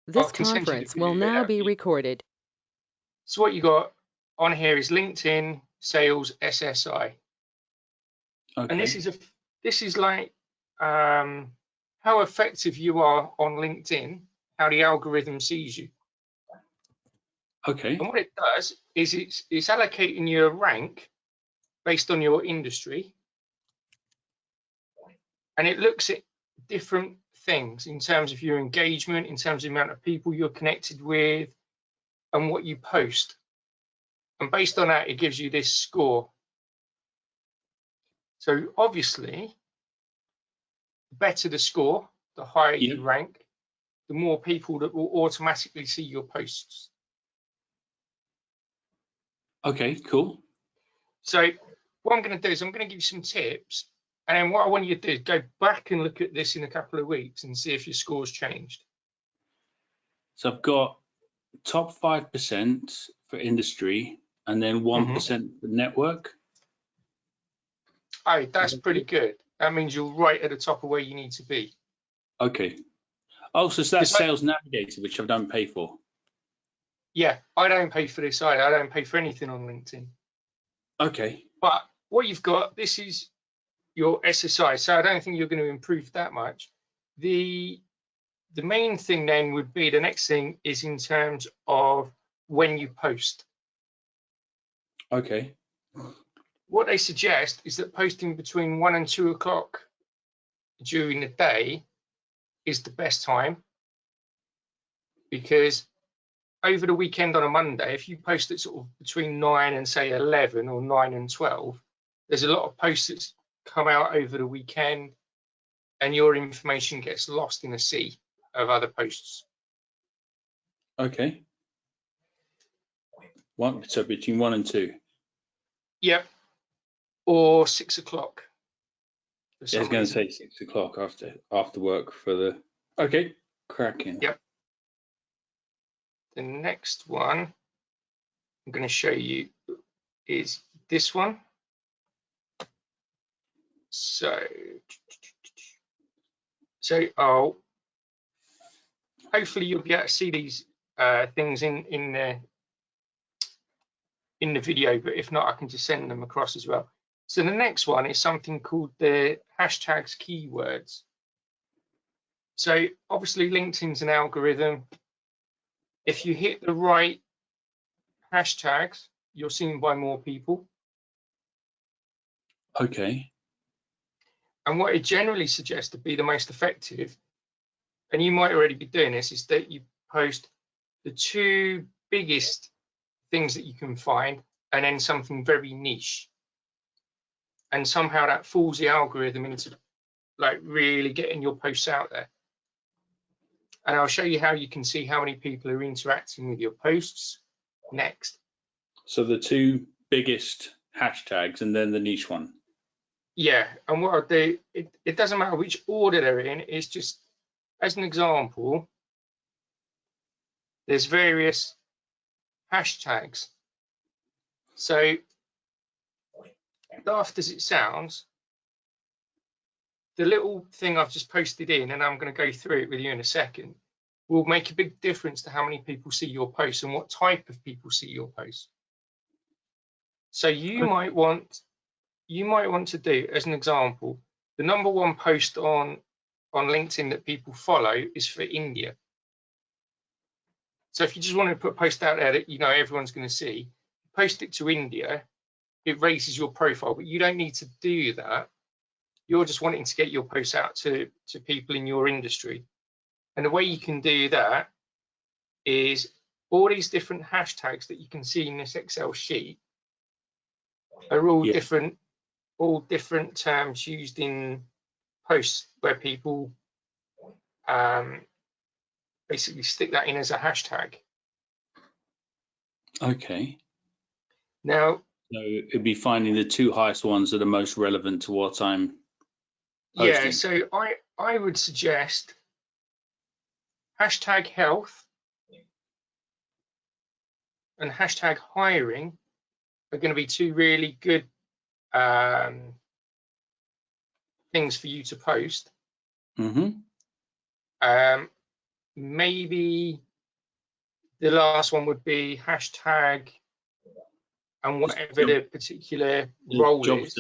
This can send you the conference will video now out. be recorded. So what you got on here is LinkedIn Sales SSI. Okay. And this is like how effective you are on LinkedIn, how the algorithm sees you. Okay. And what it does is it's allocating you a rank based on your industry, and it looks at different things in terms of your engagement, in terms of the amount of people you're connected with, and what you post. And based on that, it gives you this score. So obviously, the better the score, the higher you rank, the more people that will automatically see your posts. Okay, cool. So what I'm going to do is I'm going to give you some tips, and then what I want you to do is go back and look at this in a couple of weeks and see if your score's changed. So I've got top 5% for industry and then 1% for network. Oh, that's pretty good. That means you're right at the top of where you need to be. Okay. Oh, so that's Sales Navigator, which I don't pay for. Yeah, I don't pay for this either. I don't pay for anything on LinkedIn. Okay. But what you've got, this is your SSI, so I don't think you're going to improve that much. The main thing then would be, the next thing is in terms of when you post. Okay. What they suggest is that posting between 1 and 2 o'clock during the day is the best time, because over the weekend on a Monday, if you post it sort of between 9 and say 11 or 9 and 12, there's a lot of posts that come out over the weekend and your information gets lost in a sea of other posts. Okay. So between 1 and 2. Yep. Or 6 o'clock. Yeah, I was going to say 6 o'clock after work for the. Okay, cracking. Yep. The next one I'm going to show you is this one. So hopefully you'll be able to see these things in the video, but if not, I can just send them across as well. So the next one is something called the hashtags keywords. So obviously LinkedIn's an algorithm. If you hit the right hashtags, you're seen by more people. Okay. And what it generally suggests to be the most effective, and you might already be doing this, is that you post the 2 biggest things that you can find and then something very niche. And somehow that fools the algorithm into like really getting your posts out there. And I'll show you how you can see how many people are interacting with your posts next. So the 2 biggest hashtags and then the niche one. Yeah, and what I'll do, it doesn't matter which order they're in, it's just, as an example, there's various hashtags. So, daft as it sounds, the little thing I've just posted in, and I'm going to go through it with you in a second, will make a big difference to how many people see your posts and what type of people see your posts. So you might want to do, as an example, the #1 post on LinkedIn that people follow is for India. So if you just want to put a post out there that you know everyone's going to see, post it to India, it raises your profile, but you don't need to do that. You're just wanting to get your posts out to people in your industry. And the way you can do that is all these different hashtags that you can see in this Excel sheet are all different terms used in posts where people basically stick that in as a hashtag. Okay. Now, so it'd be finding the 2 highest ones that are most relevant to what I'm posting. Yeah, so I would suggest hashtag health and hashtag hiring are going to be 2 really good things for you to post. maybe the last one would be hashtag and whatever the particular role is.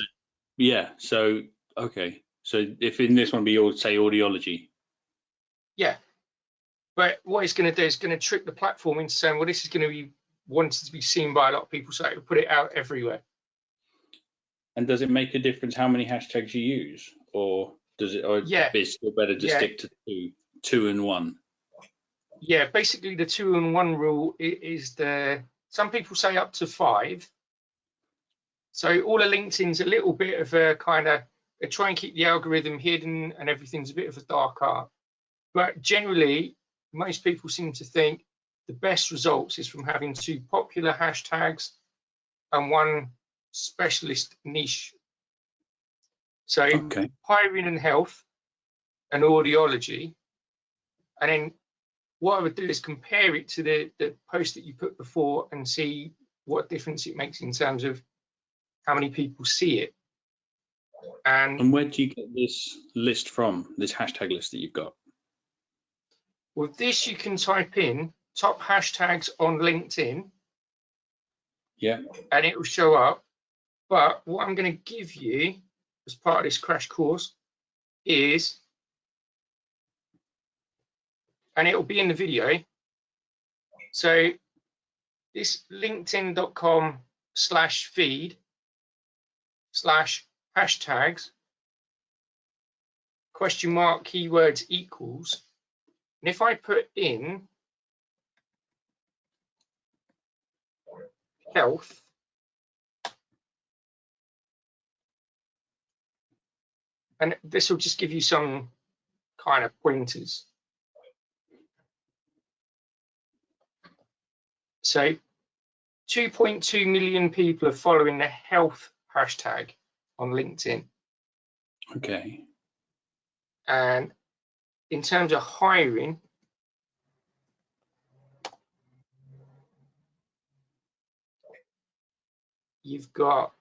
Yeah, so, okay. So if in this one be, say, audiology. Yeah, but what it's going to do is going to trick the platform into saying, well, this is going to be wanted to be seen by a lot of people, so it will put it out everywhere. And does it make a difference how many hashtags you use, or does it? Or yeah, it's still better to stick to two and one? Yeah, basically the 2 and 1 rule is some people say up to 5. So all of LinkedIn's a little bit of a kind of, they try and keep the algorithm hidden and everything's a bit of a dark art. But generally, most people seem to think the best results is from having 2 popular hashtags and 1 specialist niche. So hiring and health and audiology. And then what I would do is compare it to the post that you put before and see what difference it makes in terms of how many people see it. And where do you get this list from, this hashtag list that you've got? With this, you can type in top hashtags on LinkedIn. Yeah. And it will show up. But what I'm going to give you as part of this crash course is, and it will be in the video. So this linkedin.com/feed/hashtags !keywords equals. And if I put in health, and this will just give you some kind of pointers. So 2.2 million people are following the health hashtag on LinkedIn. Okay. And in terms of hiring, you've got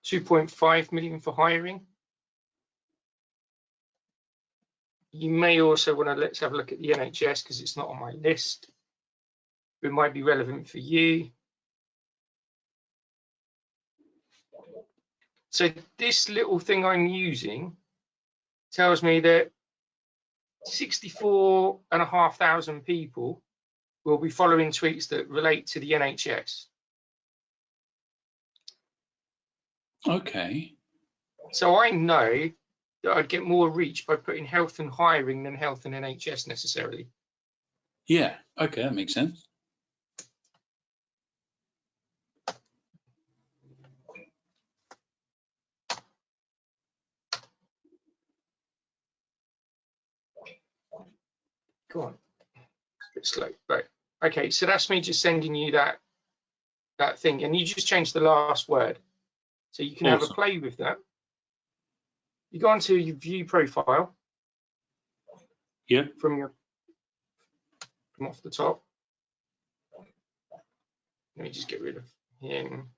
2.5 million for hiring. You may also want to, let's have a look at the NHS because it's not on my list. It might be relevant for you. So this little thing I'm using tells me that 64,500 people will be following tweets that relate to the NHS. Okay. So I know that I'd get more reach by putting health and hiring than health and NHS necessarily. Yeah, okay, that makes sense. Go on. It's a bit slow. Right. Okay, so that's me just sending you that thing, and you just change the last word. So you can have a play with that. You go onto your view profile. Yeah. From off the top. Let me just get rid of him.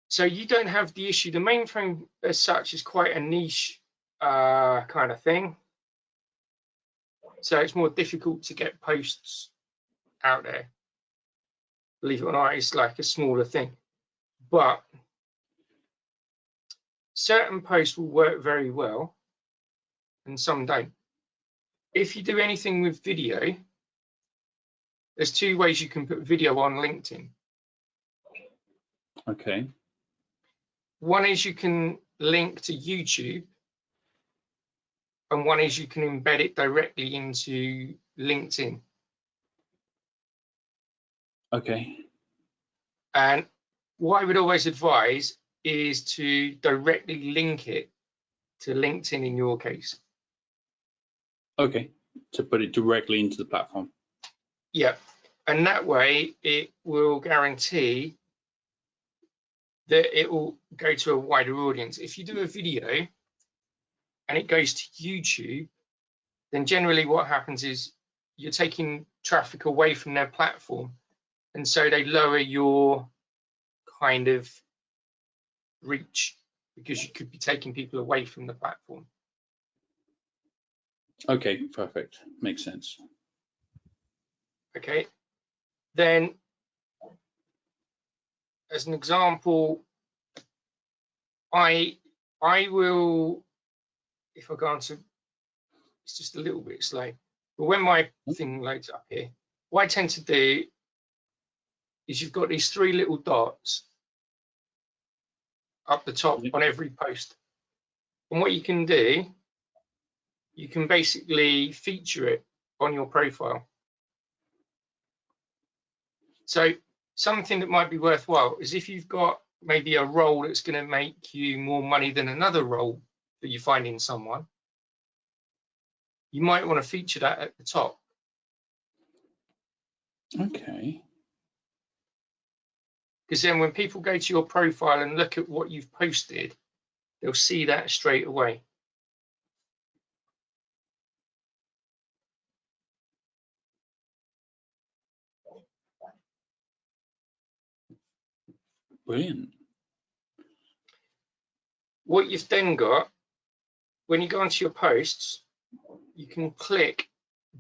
So you don't have the issue. The mainframe as such is quite a niche kind of thing. So it's more difficult to get posts out there. Believe it or not, it's like a smaller thing. But certain posts will work very well and some don't. If you do anything with video, there's 2 ways you can put video on LinkedIn. Okay. One is you can link to YouTube, and one is you can embed it directly into LinkedIn. Okay. And what I would always advise is to directly link it to LinkedIn in your case. Okay, to put it directly into the platform. Yeah, and that way it will guarantee that it will go to a wider audience. If you do a video and it goes to YouTube, then generally what happens is you're taking traffic away from their platform. and so they lower your kind of reach because you could be taking people away from the platform. Okay, perfect. Makes sense. Okay, then as an example, I will, if I go on to, it's just a little bit slow, but when my thing loads up here, what I tend to do is you've got these three little dots up the top on every post. And what you can do, you can basically feature it on your profile. So something that might be worthwhile is if you've got maybe a role that's going to make you more money than another role that you find in someone, you might want to feature that at the top. Okay. Because then when people go to your profile and look at what you've posted, they'll see that straight away. Brilliant. What you've then got, when you go onto your posts, you can click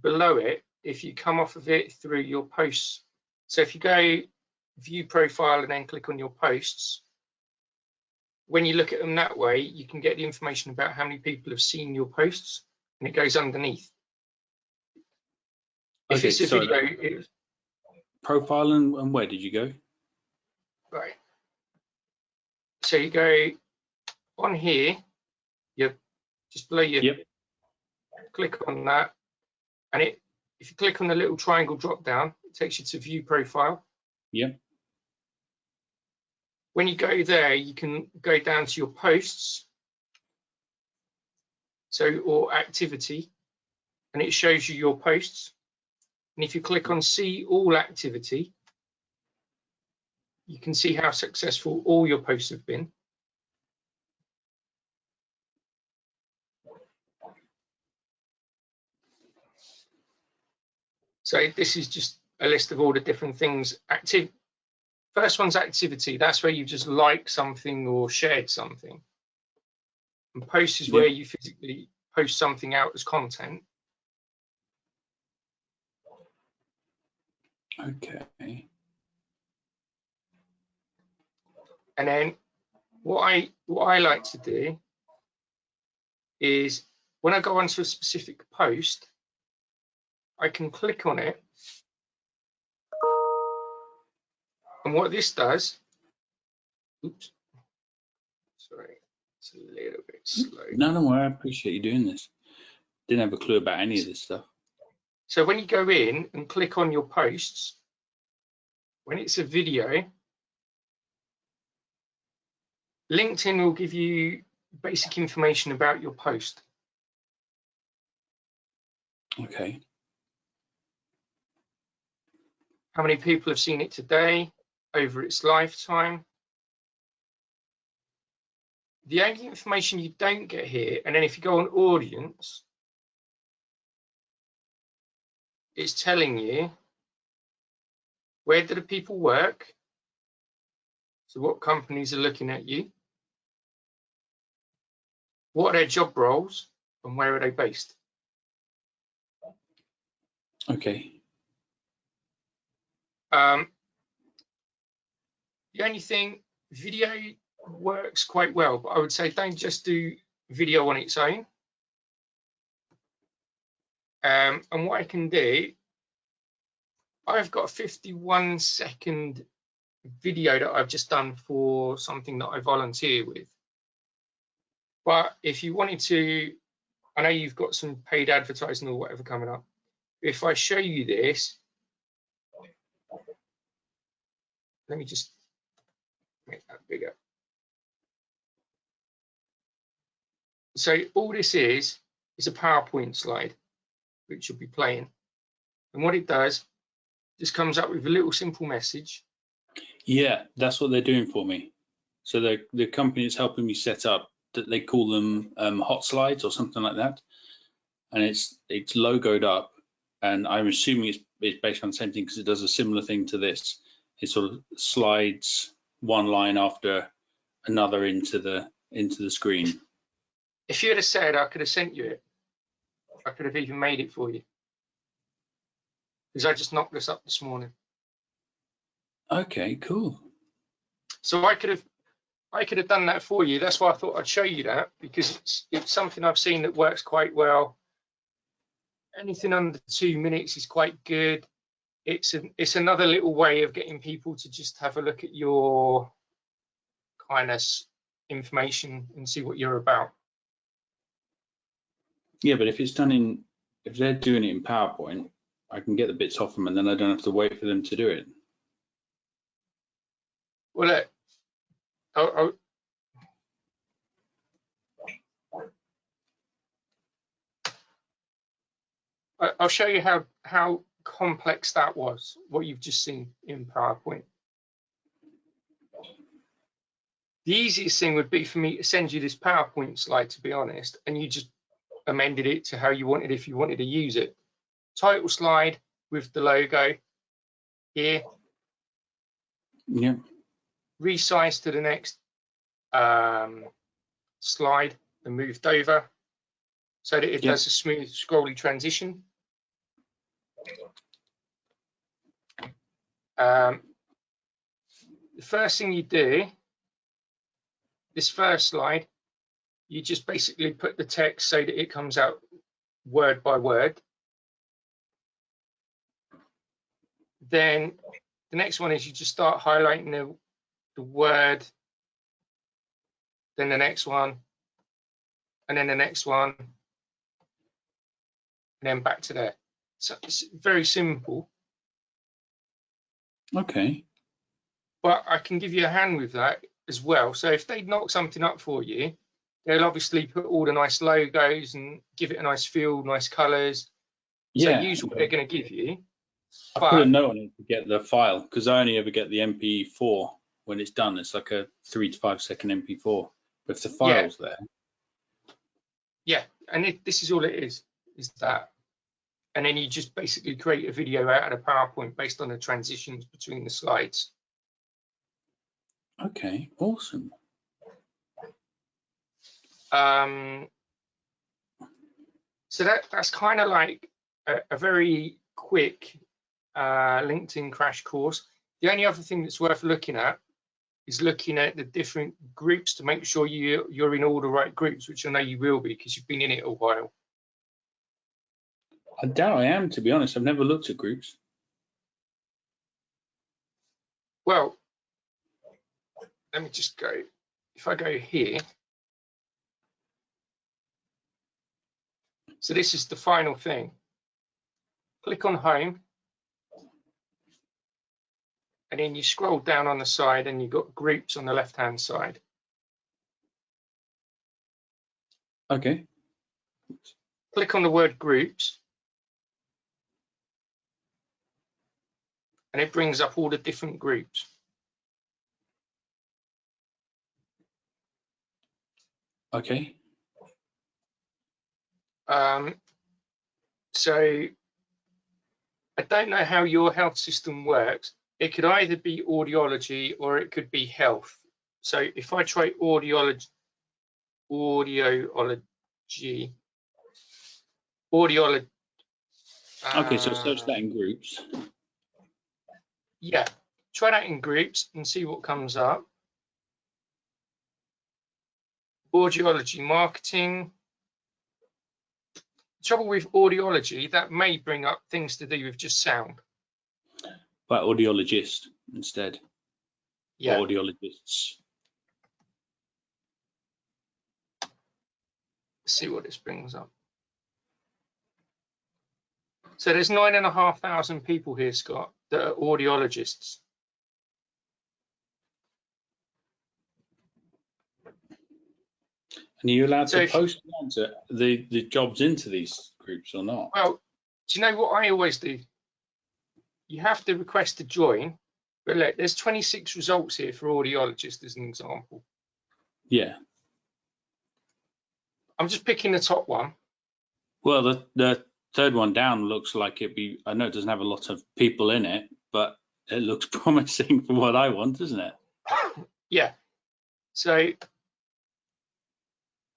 below it if you come off of it through your posts. So if you go view profile and then click on your posts, when you look at them that way, you can get the information about how many people have seen your posts, and it goes underneath. If Okay, it's a video, profile and where did you go? Right. So you go on here, you're just below your, Yep. click on that, and if you click on the little triangle drop down, it takes you to view profile. Yep. When you go there, you can go down to your posts, or activity, and it shows you your posts. And if you click on see all activity, you can see how successful all your posts have been. So this is just a list of all the different things. First one's activity. That's where you just like something or shared something. And post is where you physically post something out as content. Okay. And then what I like to do is when I go onto a specific post, I can click on it. And what this does, oops, sorry, it's a little bit slow. No, I appreciate you doing this. Didn't have a clue about any of this stuff. So when you go in and click on your posts, when it's a video, LinkedIn will give you basic information about your post. Okay. How many people have seen it today, over its lifetime. The only information you don't get here, and then if you go on audience, it's telling you where do the people work, so what companies are looking at you, what are their job roles, and where are they based. Okay. The only thing, video works quite well, but I would say don't just do video on its own. And what I can do, I've got a 51-second video that I've just done for something that I volunteer with. But if you wanted to, I know you've got some paid advertising or whatever coming up. If I show you this, let me just make that bigger. So all this is a PowerPoint slide, which you'll be playing. And what it does, just comes up with a little simple message. Yeah, that's what they're doing for me. So the company is helping me set up, that they call them hot slides or something like that. And it's logoed up, and I'm assuming it's based on the same thing because it does a similar thing to this. It sort of slides one line after another into the screen. If you'd have said, I could have sent you it. I could have even made it for you, because I just knocked this up this morning. Okay, cool. So I could have done that for you. That's why I thought I'd show you that, because it's something I've seen that works quite well. Anything under 2 minutes is quite good. It's another little way of getting people to just have a look at your kind of information and see what you're about. Yeah, but if they're doing it in PowerPoint, I can get the bits off them and then I don't have to wait for them to do it. Well, I'll show you how complex that was, what you've just seen in PowerPoint. The easiest thing would be for me to send you this PowerPoint slide, to be honest, and you just amended it to how you wanted if you wanted to use it. Title slide with the logo here. Yeah. Resize to the next slide and moved over so that it does a smooth scrolly transition. The first thing you do, this first slide, you just basically put the text so that it comes out word by word. Then the next one is you just start highlighting the word, then the next one, and then the next one, and then back to there. So it's very simple. Okay. But I can give you a hand with that as well. So if they knock something up for you, they'll obviously put all the nice logos and give it a nice feel, nice colours. Yeah. So use what they're going to give you. I put a note on it to get the file because I only ever get the MP4 when it's done. It's like a 3 to 5 second MP4. But if the file's there. Yeah, and this is all it is that. And then you just basically create a video out of the PowerPoint based on the transitions between the slides. Okay, awesome. So that's kind of like a very quick LinkedIn crash course. The only other thing that's worth looking at is looking at the different groups to make sure you're in all the right groups, which I know you will be because you've been in it a while. I doubt I am, to be honest. I've never looked at groups. Well, let me just go. If I go here, so this is the final thing. Click on home, and then you scroll down on the side and you've got groups on the left-hand side. Okay. Click on the word groups, and it brings up all the different groups. Okay. So I don't know how your health system works. It could either be audiology or it could be health. So if I try audiology, Okay, so search that in groups. Yeah, try that in groups and see what comes up. Audiology marketing. The trouble with audiology, that may bring up things to do with just sound. But audiologist instead. Yeah. Or audiologists. Let's see what this brings up. So there's 9,500 people here, Scott, that are audiologists. And are you allowed to post the jobs into these groups or not? Well, do you know what I always do? You have to request to join, but look, there's 26 results here for audiologists as an example. Yeah. I'm just picking the top one. Well, the third one down looks like it'd be, I know it doesn't have a lot of people in it, but it looks promising for what I want, doesn't it? Yeah. So,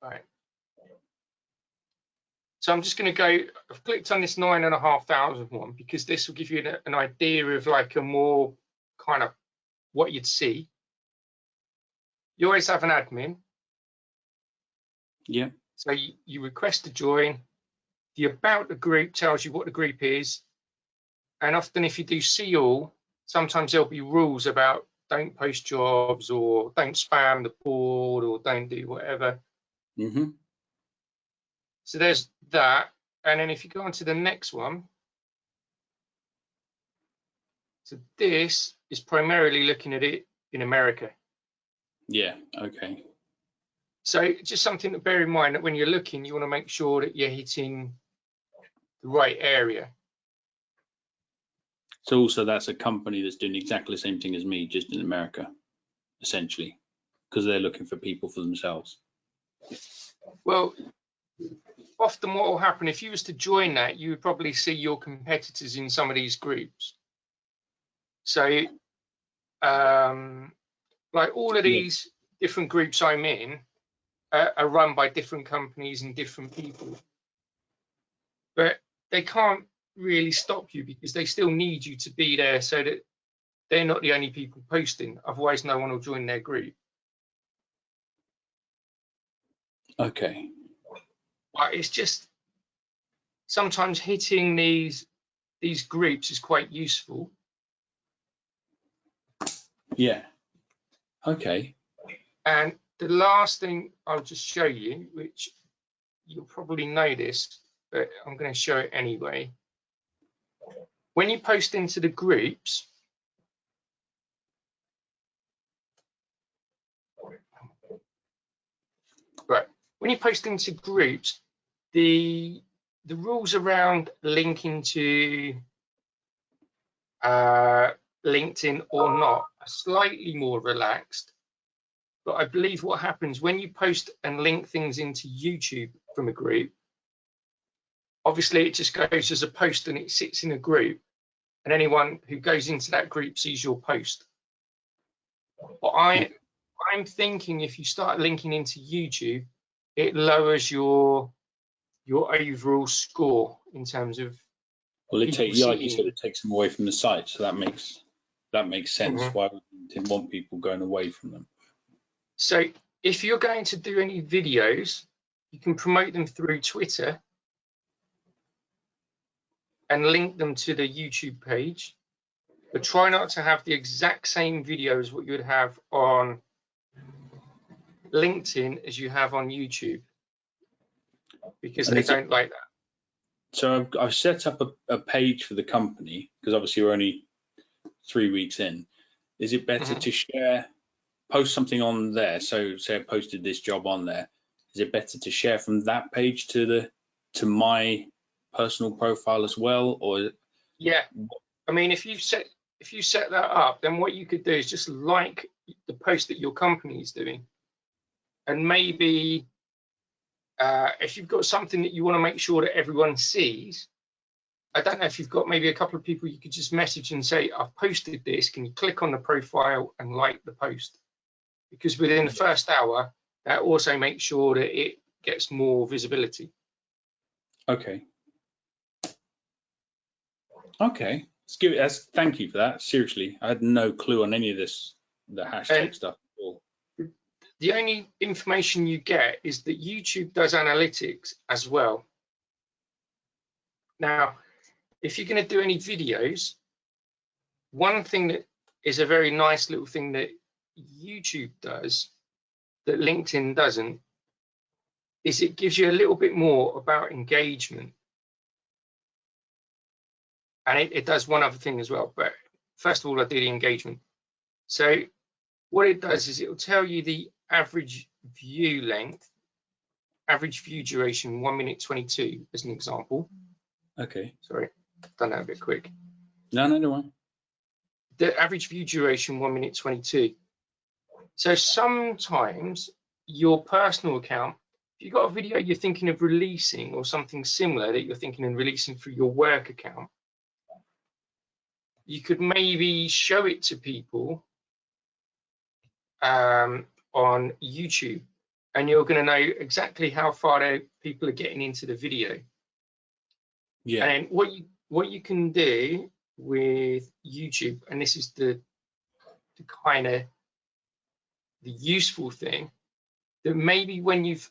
right. So I'm just going to go, I've clicked on this 9,500 one because this will give you an idea of like a more kind of what you'd see. You always have an admin. Yeah. So you request to join. The about the group tells you what the group is. And often if you do see all, sometimes there'll be rules about don't post jobs or don't spam the board or don't do whatever. Mm-hmm. So there's that. And then if you go on to the next one, so this is primarily looking at it in America. Yeah. Okay. So just something to bear in mind that when you're looking, you want to make sure that you're hitting the right area. So also that's a company that's doing exactly the same thing as me, just in America, essentially, because they're looking for people for themselves. Well, often what will happen if you was to join that, you would probably see your competitors in some of these groups. So like all of these different groups I'm in are run by different companies and different people, but they can't really stop you because they still need you to be there so that they're not the only people posting. Otherwise, no one will join their group. Okay. But it's just sometimes hitting these groups is quite useful. Yeah. Okay. And the last thing I'll just show you, which you'll probably know this, but I'm going to show it anyway. When you post into the groups, right, when you post into groups, the rules around linking to LinkedIn or not are slightly more relaxed. But I believe what happens when you post and link things into YouTube from a group, obviously it just goes as a post and it sits in a group, and anyone who goes into that group sees your post. But I'm thinking if you start linking into YouTube, it lowers your overall score in terms of Well, people like you seeing. said, it takes them away from the site, so that makes sense. Mhm. Why would LinkedIn want people going away from them? So if you're going to do any videos, you can promote them through Twitter and link them to the YouTube page, but try not to have the exact same video as what you would have on LinkedIn as you have on YouTube, because they don't like that. So I've set up a page for the company because obviously we're only 3 weeks in. Is it better to post something on there? So say I posted this job on there. Is it better to share from that page to my personal profile as well, or? Yeah, I mean, if you set that up, then what you could do is just like the post that your company is doing, and maybe if you've got something that you want to make sure that everyone sees, I don't know if you've got maybe a couple of people you could just message and say, I've posted this, can you click on the profile and like the post? Because within the first hour, that also makes sure that it gets more visibility. Okay. Okay. Thank you for that. Seriously, I had no clue on any of this, the hashtag stuff at all. The only information you get is that YouTube does analytics as well. Now, if you're going to do any videos, one thing that is a very nice little thing that YouTube does that LinkedIn doesn't is it gives you a little bit more about engagement. And it does one other thing as well. But first of all, I do the engagement. So what it does is it will tell you the average view length, average view duration, 1 minute 22 as an example. Okay. Sorry, done that a bit quick. No, don't worry. The average view duration, 1 minute 22. So sometimes your personal account if you've got a video you're thinking of releasing or something similar that you're thinking of releasing through your work account, you could maybe show it to people on YouTube, and you're going to know exactly how far people are getting into the video. Yeah. And what you can do with YouTube, and this is the kind of the useful thing, that maybe when you've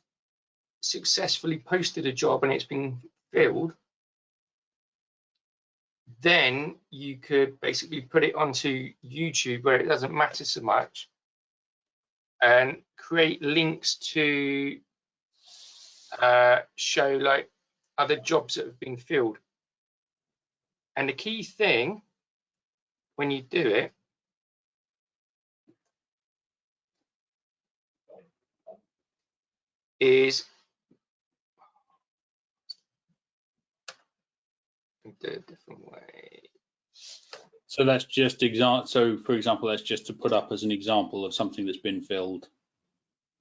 successfully posted a job and it's been filled, then you could basically put it onto YouTube where it doesn't matter so much, and create links to show like other jobs that have been filled. And the key thing when you do it is do it a different way. So that's just So for example, that's just to put up as an example of something that's been filled.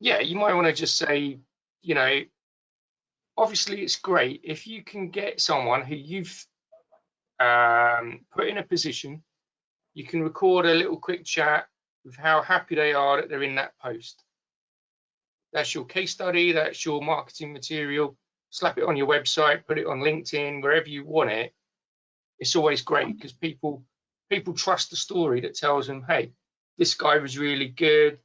Yeah, you might want to just say, you know, obviously it's great if you can get someone who you've put in a position, you can record a little quick chat with how happy they are that they're in that post. That's your case study, that's your marketing material. Slap it on your website, put it on LinkedIn, wherever you want it. It's always great because people trust the story that tells them, hey, this guy was really good.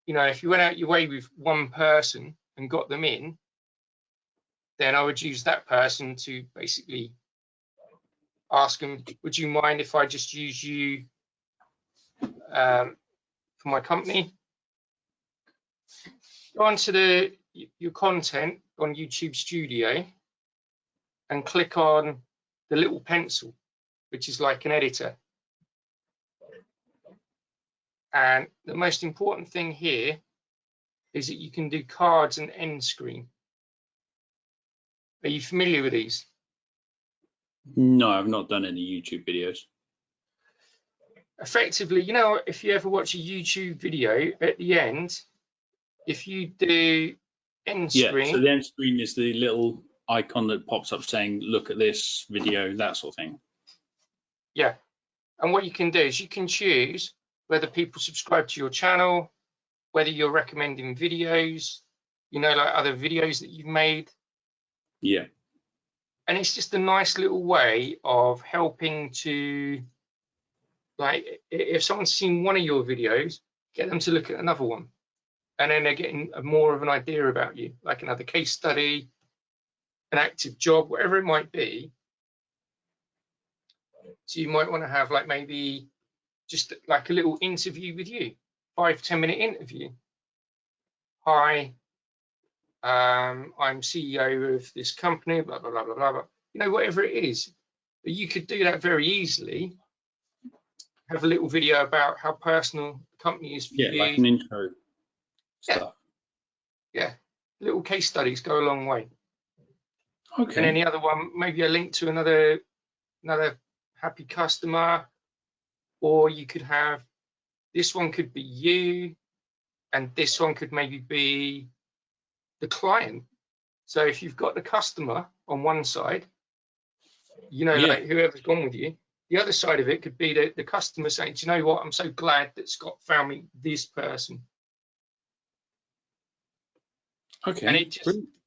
You know, if you went out your way with one person and got them in, then I would use that person to basically ask them, would you mind if I just use you for my company? Go onto your content on YouTube Studio and click on the little pencil, which is like an editor. And the most important thing here is that you can do cards and end screen. Are you familiar with these? No, I've not done any YouTube videos. Effectively, you know, if you ever watch a YouTube video, at the end, if you do end screen. Yeah, so the end screen is the little icon that pops up saying, look at this video, that sort of thing. Yeah, and what you can do is you can choose whether people subscribe to your channel, whether you're recommending videos, you know, like other videos that you've made. Yeah. And it's just a nice little way of helping to, like, if someone's seen one of your videos, get them to look at another one. And then they're getting more of an idea about you, like another case study, an active job, whatever it might be. So you might want to have like maybe just like a little interview with you, 5-10 minute interview. Hi, I'm CEO of this company, blah, blah, blah, blah, blah, blah. You know, whatever it is. But you could do that very easily. Have a little video about how personal the company is for you. Yeah, like an intro stuff. Yeah, little case studies go a long way. Okay. And any other one, maybe a link to another happy customer, or you could have, this one could be you, and this one could maybe be the client. So if you've got the customer on one side, you know, like whoever's gone with you, the other side of it could be the customer saying, do you know what, I'm so glad that Scott found me this person. Okay. And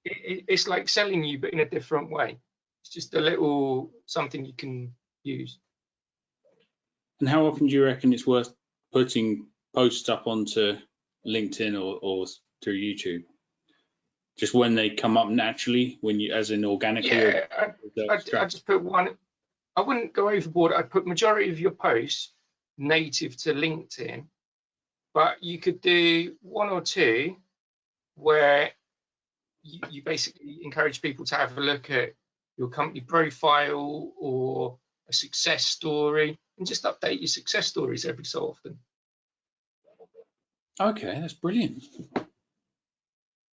it's like selling you, but in a different way. It's just a little something you can use. And how often do you reckon it's worth putting posts up onto LinkedIn or through YouTube? Just when they come up naturally, when you, as in organically? Yeah, I just put one. I wouldn't go overboard. I'd put majority of your posts native to LinkedIn, but you could do one or two where you basically encourage people to have a look at your company profile or a success story, and just update your success stories every so often. Okay, that's brilliant.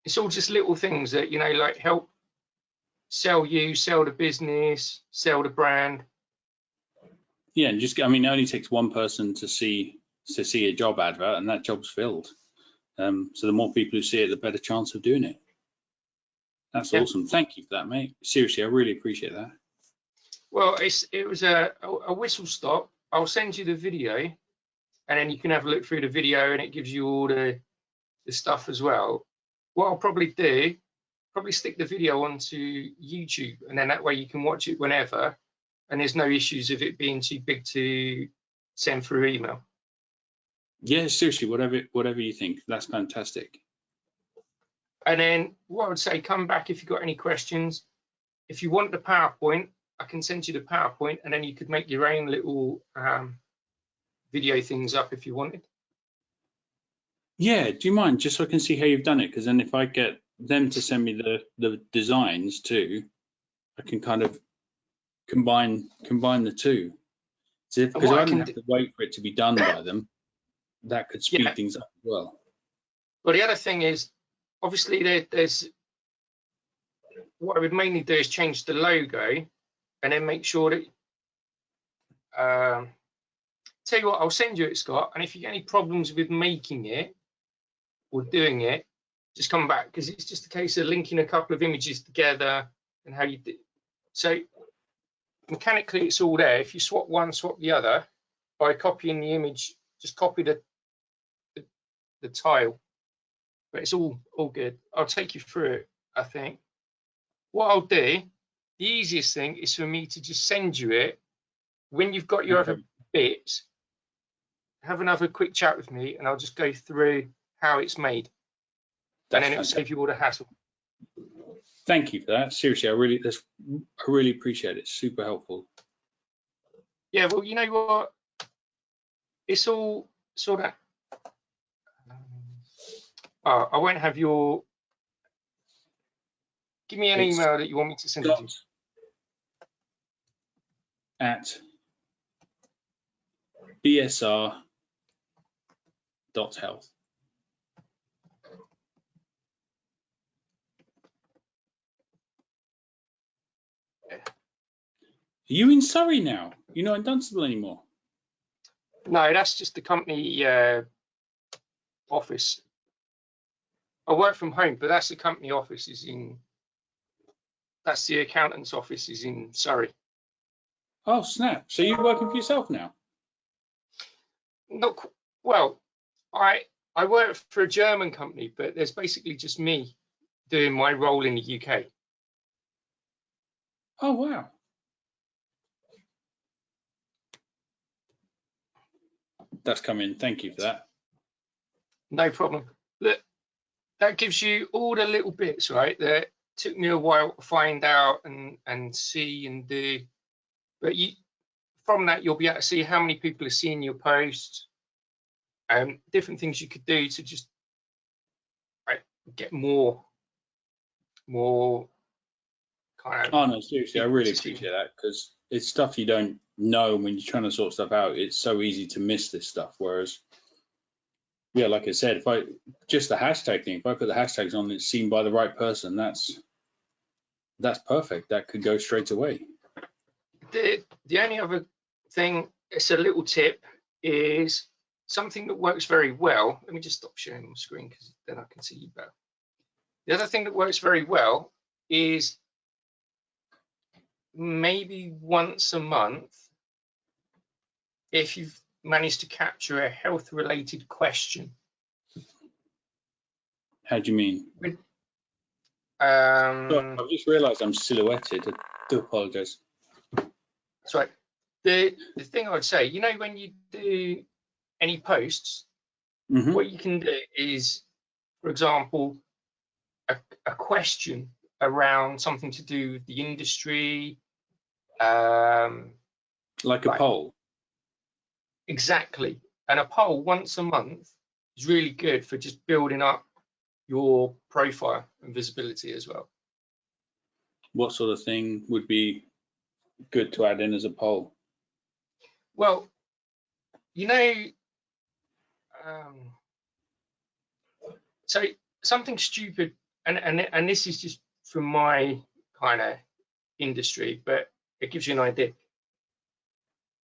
It's all just little things that, you know, like help sell you, sell the business, sell the brand. Yeah, and just, I mean, it only takes one person to see a job advert, and that job's filled. So the more people who see it, the better chance of doing it. That's Yeah. awesome. Thank you for that, mate. Seriously, I really appreciate that. Well, it was a whistle stop. I'll send you the video, and then you can have a look through the video, and it gives you all the stuff as well. What I'll probably do, stick the video onto YouTube, and then that way you can watch it whenever, and there's no issues of it being too big to send through email. Yeah, seriously, whatever you think. That's fantastic. And then what I would say, come back if you've got any questions. If you want the PowerPoint, I can send you the PowerPoint, and then you could make your own little video things up if you wanted. Yeah, do you mind, just so I can see how you've done it? Because then if I get them to send me the designs too, I can kind of combine the two. So because I don't have to wait for it to be done by them, that could speed things up as well. Well, the other thing is, obviously, there's what I would mainly do is change the logo, and then make sure that. Tell you what, I'll send you it, Scott. And if you get any problems with making it or doing it, just come back, because it's just a case of linking a couple of images together and how you do. So mechanically, it's all there. If you swap one, swap the other by copying the image, just copy the tile. But it's all good. I'll take you through it, I think. What I'll do, the easiest thing is for me to just send you it. When you've got your other bits, have another quick chat with me, and I'll just go through how it's made. And then it'll save you all the hassle. Thank you for that. Seriously, I really appreciate it. Super helpful. Yeah, well, you know what? It's all sort of. I won't have your. Give me an email that you want me to send it to. At bsr.health. Are you in Surrey now? You're not in Dunstable anymore? No, that's just the company office. I work from home, but that's the company office that's the accountant's office is in Surrey. Oh, snap. So you're working for yourself now? Not well. I work for a German company, but there's basically just me doing my role in the UK. Oh, wow. That's come in. Thank you for that. No problem. Look, that gives you all the little bits, right? That took me a while to find out and see and do. But from that, you'll be able to see how many people are seeing your posts, different things you could do to just get more kind of. Oh, no, seriously, I really appreciate that, because it's stuff you don't know when you're trying to sort stuff out. It's so easy to miss this stuff. Whereas, yeah, like I said, just the hashtag thing, if I put the hashtags on, it's seen by the right person, that's perfect. That could go straight away. The only other thing, it's a little tip, is something that works very well. Let me just stop sharing my screen, because then I can see you better. The other thing that works very well is maybe once a month, if you've managed to capture a health-related question. How do you mean? I've just realised I'm silhouetted. I do apologise. That's right. The thing I would say, you know, when you do any posts, what you can do is, for example, a question around something to do with the industry. Like a poll. Exactly. And a poll once a month is really good for just building up your profile and visibility as well. What sort of thing would be good to add in as a poll? Well, you know, so something stupid, and this is just from my kind of industry, but it gives you an idea.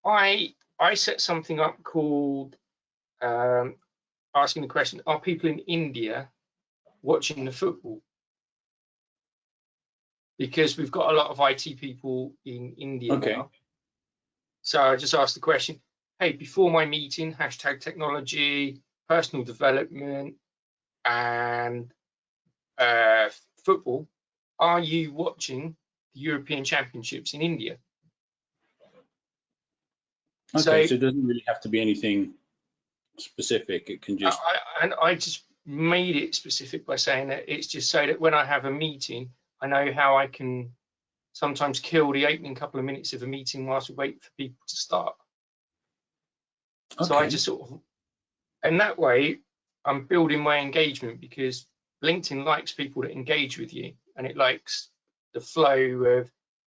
I set something up called asking the question, are people in India watching the football? because we've got a lot of IT people in India Okay. now. So I just asked the question, hey, before my meeting, hashtag technology, personal development, and football, are you watching the European Championships in India? Okay, so it doesn't really have to be anything specific. It can just. I just made it specific by saying that it's just so that when I have a meeting, I know how I can sometimes kill the opening couple of minutes of a meeting whilst we wait for people to start. Okay. So I just sort of, and that way I'm building my engagement, because LinkedIn likes people that engage with you, and it likes the flow of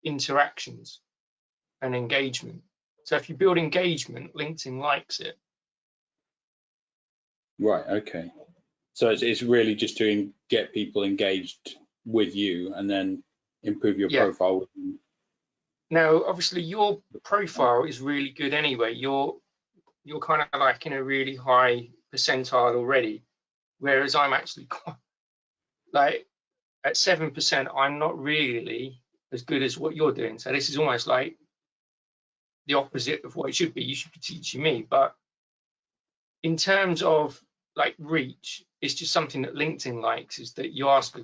interactions and engagement. So if you build engagement, LinkedIn likes it. Right. Okay. So it's really just to get people engaged with you and then improve your profile. Now, obviously, your profile is really good anyway. You're kind of like in a really high percentile already, whereas I'm actually quite, like at 7%. I'm not really as good as what you're doing. So this is almost like the opposite of what it should be. You should be teaching me, but in terms of like reach, it's just something that LinkedIn likes, is that you ask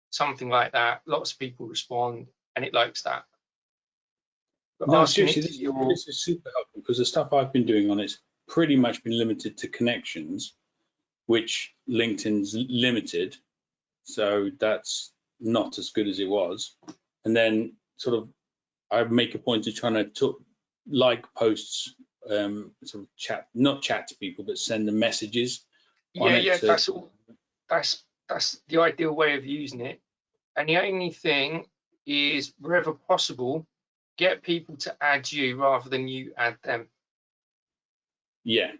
something like that, lots of people respond, and it likes that. But no, seriously, this is super helpful, because the stuff I've been doing on it's pretty much been limited to connections, which LinkedIn's limited, so that's not as good as it was. And then sort of I make a point of trying to like posts, sort of not chat to people, but send them messages. That's the ideal way of using it. And the only thing is, wherever possible, get people to add you rather than you add them. Yeah,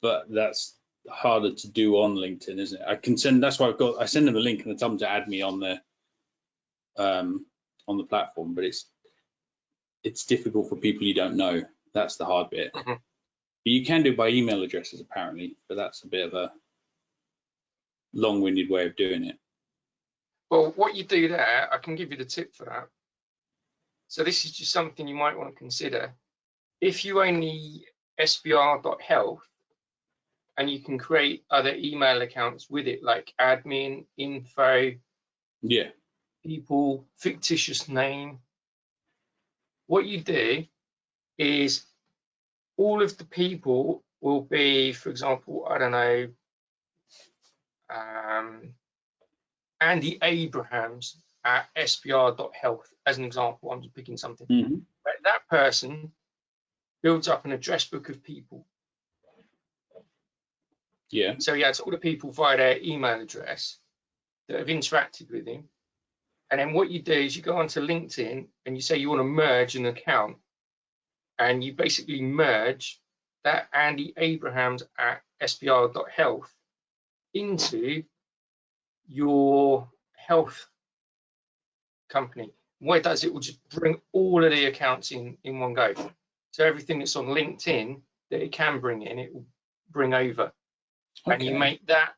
but that's harder to do on LinkedIn, isn't it? I can send. That's why I send them a link and I tell them to add me on the platform, but it's difficult for people you don't know. That's the hard bit. Mm-hmm. But you can do it by email addresses apparently, but that's a bit of a long-winded way of doing it. Well, what you do there, I can give you the tip for that. So this is just something you might want to consider. If you only sbr.health, and you can create other email accounts with it, like admin, info, people, fictitious name. What you do is all of the people will be, for example, I don't know, Andy Abrahams at sbr.health, as an example. I'm just picking something. Mm-hmm. But that person builds up an address book of people. Yeah. So he adds all the people via their email address that have interacted with him. And then what you do is you go onto LinkedIn and you say you want to merge an account, and you basically merge that Andy Abrahams at sbr.health into your health company. What it does, it will just bring all of the accounts in one go. So everything that's on LinkedIn that it can bring in, it will bring over. Okay. And you make that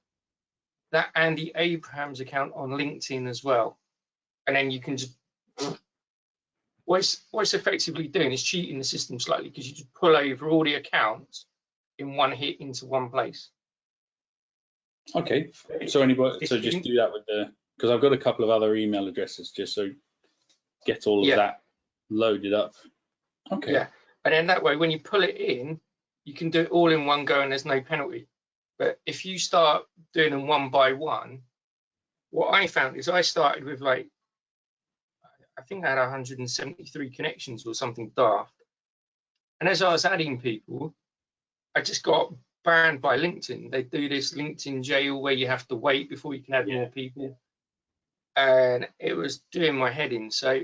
Andy Abrahams account on LinkedIn as well. And then you can just, what it's effectively doing is cheating the system slightly, because you just pull over all the accounts in one hit into one place. Okay, so just do that with because I've got a couple of other email addresses, just so get all of that loaded up. Okay. Yeah, and then that way, when you pull it in, you can do it all in one go and there's no penalty. But if you start doing them one by one, what I found is I started with I think I had 173 connections or something daft. And as I was adding people, I just got banned by LinkedIn. They do this LinkedIn jail where you have to wait before you can add more people. And it was doing my head in. So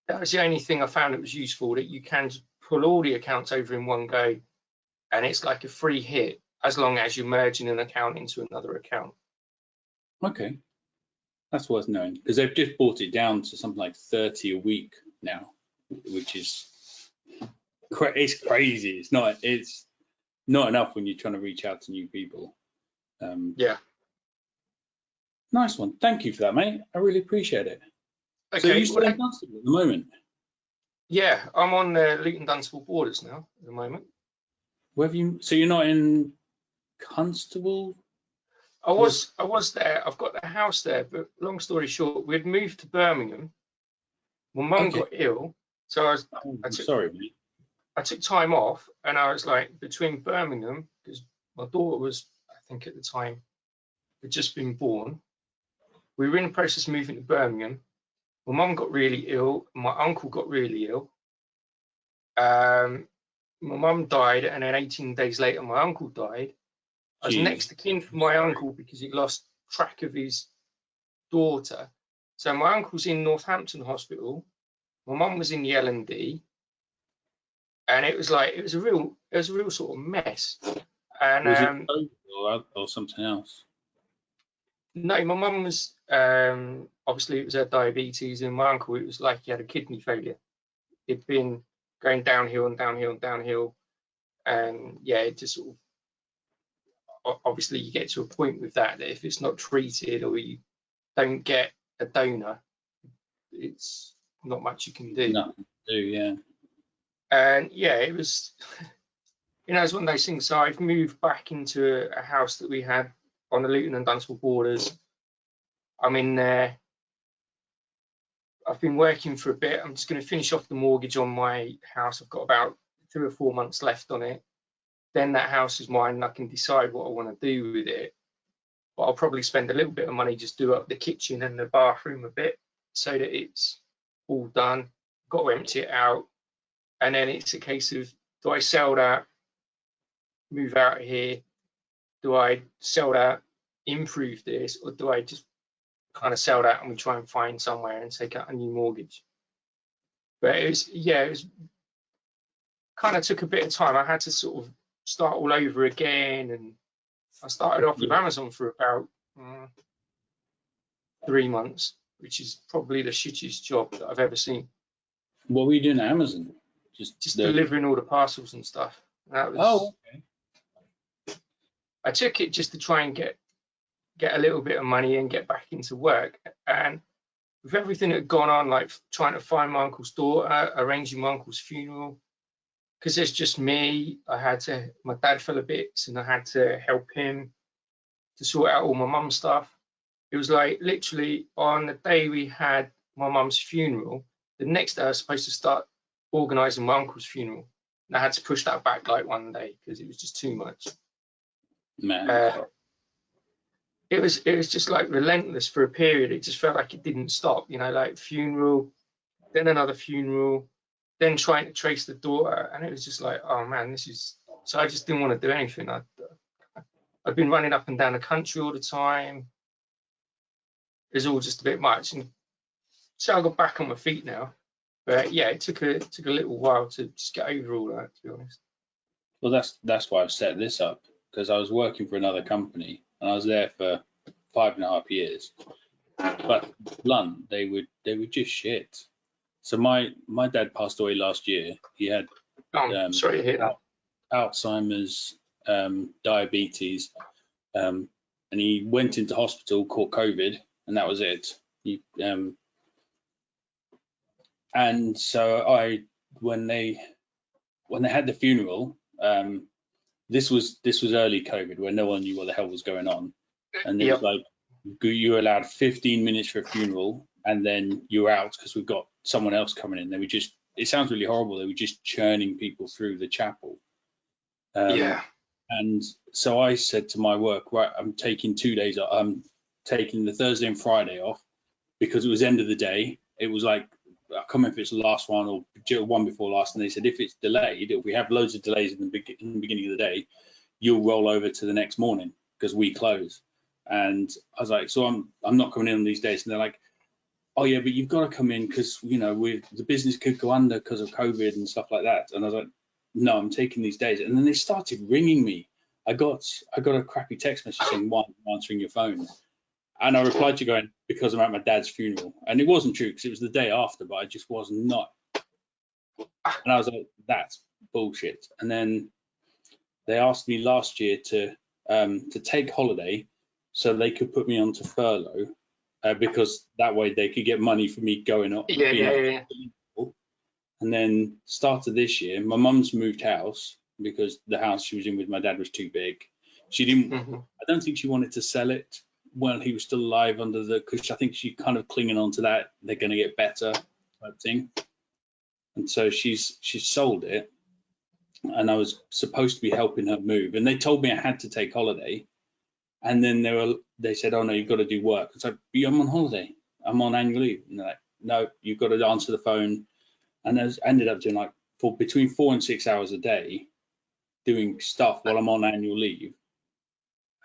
that was the only thing I found that was useful, that you can just pull all the accounts over in one go, and it's like a free hit as long as you're merging an account into another account. Okay, that's worth knowing, because they've just brought it down to something like 30 a week now, which is it's crazy. It's not enough when you're trying to reach out to new people. Nice one. Thank you for that, mate. I really appreciate it. Okay, So you're still in Dunstable at the moment? Yeah, I'm on the Luton Dunstable borders now at the moment. Where have you? So you're not in Constable? I was there. I've got the house there, but long story short, we'd moved to Birmingham. My mum got ill, so I took Sorry, mate. I took time off, and I was like between Birmingham because my daughter was, I think at the time, had just been born. We were in the process of moving to Birmingham. My mum got really ill. My uncle got really ill. My mum died, and then 18 days later, my uncle died. I was next to kin for my uncle because he lost track of his daughter. So my uncle's in Northampton Hospital. My mum was in the L&D, and it was a real sort of mess. And Was it COVID or something else? no, my mum was obviously it was her diabetes, and my uncle, it was like he had a kidney failure. It'd been going downhill and downhill and downhill, and yeah, it just sort of, obviously you get to a point with that if it's not treated or you don't get a donor, it's not much you can do. Nothing to do, yeah. And yeah, it was, it's one of those things. So I've moved back into a house that we had on the Luton and Dunstable borders. I'm in there. I've been working for a bit. I'm just going to finish off the mortgage on my house. I've got about 3 or 4 months left on it. Then that house is mine and I can decide what I want to do with it. But I'll probably spend a little bit of money, just do up the kitchen and the bathroom a bit so that it's all done. Got to empty it out. And then it's a case of, do I sell that, move out of here? Do I sell that, improve this, or do I just kind of sell that and we try and find somewhere and take out a new mortgage? But it was kind of took a bit of time. I had to sort of start all over again, and I started off with Amazon for about 3 months, which is probably the shittiest job that I've ever seen. What were you doing at Amazon? Just delivering all the parcels and stuff. That was, okay. I took it just to try and get a little bit of money and get back into work. And with everything that had gone on, like trying to find my uncle's daughter, arranging my uncle's funeral, because there's just me, my dad fell a bit and I had to help him to sort out all my mum's stuff. It was like literally on the day we had my mum's funeral, the next day I was supposed to start organising my uncle's funeral. And I had to push that back like one day because it was just too much. Man. It was just like relentless for a period. It just felt like it didn't stop, like funeral, then another funeral, then trying to trace the daughter. And it was just like, oh man, so I just didn't want to do anything. I'd been running up and down the country all the time. It was all just a bit much. And so I got back on my feet now. But yeah, it took a little while to just get over all that, to be honest. Well, that's why I've set this up, because I was working for another company and I was there for 5.5 years. But blunt, they were just shit. So my dad passed away last year. He had sorry to hear that. Alzheimer's, diabetes, and he went into hospital, caught COVID, and that was it. And so when they had the funeral, this was early COVID, where no one knew what the hell was going on, and it was like you were allowed 15 minutes for a funeral, and then you're out because we've got someone else coming in. It sounds really horrible. They were just churning people through the chapel. And so I said to my work, right, I'm taking 2 days. I'm taking the Thursday and Friday off because it was end of the day. It was like, I can't remember if it's the last one or one before last. And they said, if it's delayed, if we have loads of delays in the beginning of the day, you'll roll over to the next morning because we close. And I was like, so I'm not coming in on these days. And they're like, oh yeah, but you've got to come in because, the business could go under because of COVID and stuff like that. And I was like, no, I'm taking these days. And then they started ringing me. I got a crappy text message saying, why aren't you answering your phone? And I replied to going, because I'm at my dad's funeral. And it wasn't true because it was the day after, but I just was not. And I was like, that's bullshit. And then they asked me last year to take holiday so they could put me onto furlough because that way they could get money for me going up. Yeah. And then start of this year, my mum's moved house because the house she was in with my dad was too big. She didn't. I don't think she wanted to sell it while he was still alive because I think she kind of clinging on to that they're going to get better type thing. And so she's sold it, and I was supposed to be helping her move, and they told me I had to take holiday, and then they said, oh no, you've got to do work. It's like, I'm on holiday, I'm on annual leave. And they're like, no, you've got to answer the phone. And I ended up doing like between 4 and 6 hours a day doing stuff while I'm on annual leave.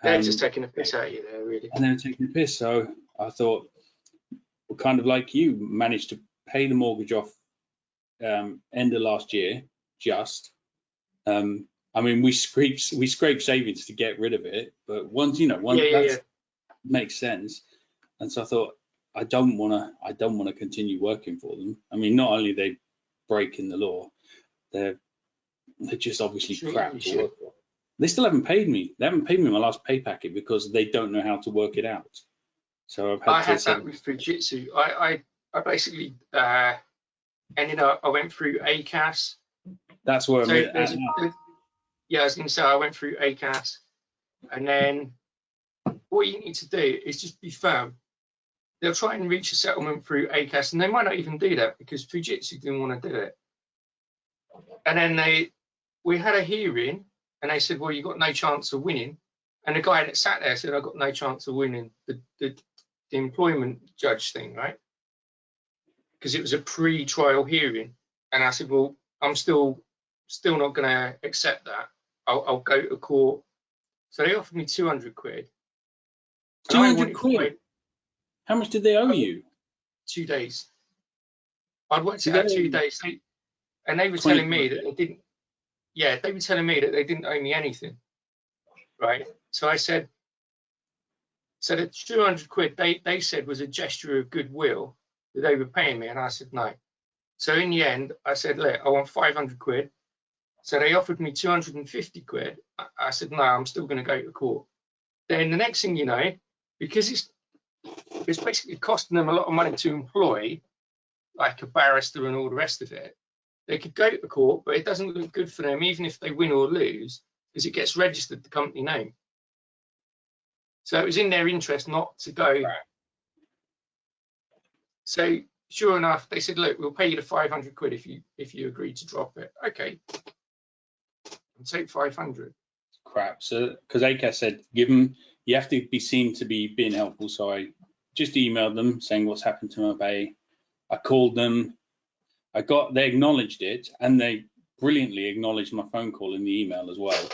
They're just taking a piss out of you there, really. And they're taking a piss. So I thought, well, kind of like you managed to pay the mortgage off end of last year, just. I mean, we scraped savings to get rid of it, but once that makes sense. And so I thought, I don't want to continue working for them. I mean, not only are they breaking the law, they're just obviously crap to work for. They still haven't paid me. They haven't paid me my last pay packet because they don't know how to work it out. So I had that with Fujitsu. I basically ended up. I went through ACAS. That's where I was going to say I went through ACAS, and then what you need to do is just be firm. They'll try and reach a settlement through ACAS, and they might not even do that because Fujitsu didn't want to do it. And then we had a hearing, and they said, well, you've got no chance of winning. And the guy that sat there said, I've got no chance of winning the employment judge thing, right? Because it was a pre-trial hearing. And I said, well, I'm still not going to accept that. I'll go to court. So they offered me 200 quid. 200 quid? How much did they owe you? 2 days. I'd worked it out 2 days. And they were telling me that they didn't. Yeah, they were telling me that they didn't owe me anything. Right. So I said, so the 200 quid they said was a gesture of goodwill that they were paying me. And I said, no. So in the end, I said, look, I want 500 quid. So they offered me 250 quid. I said, no, I'm still going to go to court. Then the next thing you know, because it's basically costing them a lot of money to employ like a barrister and all the rest of it, they could go to court, but it doesn't look good for them, even if they win or lose, because it gets registered the company name. So it was in their interest not to go. Right. So sure enough, they said, look, we'll pay you the 500 quid if you agree to drop it. Okay. I'll take 500. Crap. So because ACAS said, give them, you have to be seen to be being helpful. So I just emailed them saying what's happened to my pay. I called them. They acknowledged it, and they brilliantly acknowledged my phone call in the email as well.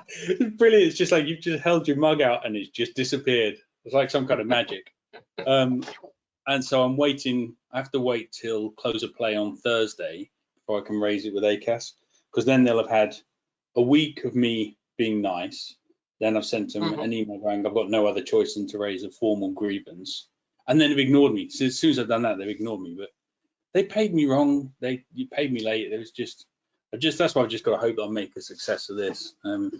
It's brilliant. It's just like you've just held your mug out and it's just disappeared. It's like some kind of magic. And so I'm waiting. I have to wait till close of play on Thursday before I can raise it with ACAS, because then they'll have had a week of me being nice. Then I've sent them an email going, I've got no other choice than to raise a formal grievance. And then they've ignored me. So as soon as I've done that, they've ignored me. But they paid me wrong. You paid me late. It was that's why I've just got to hope I'll make a success of this. And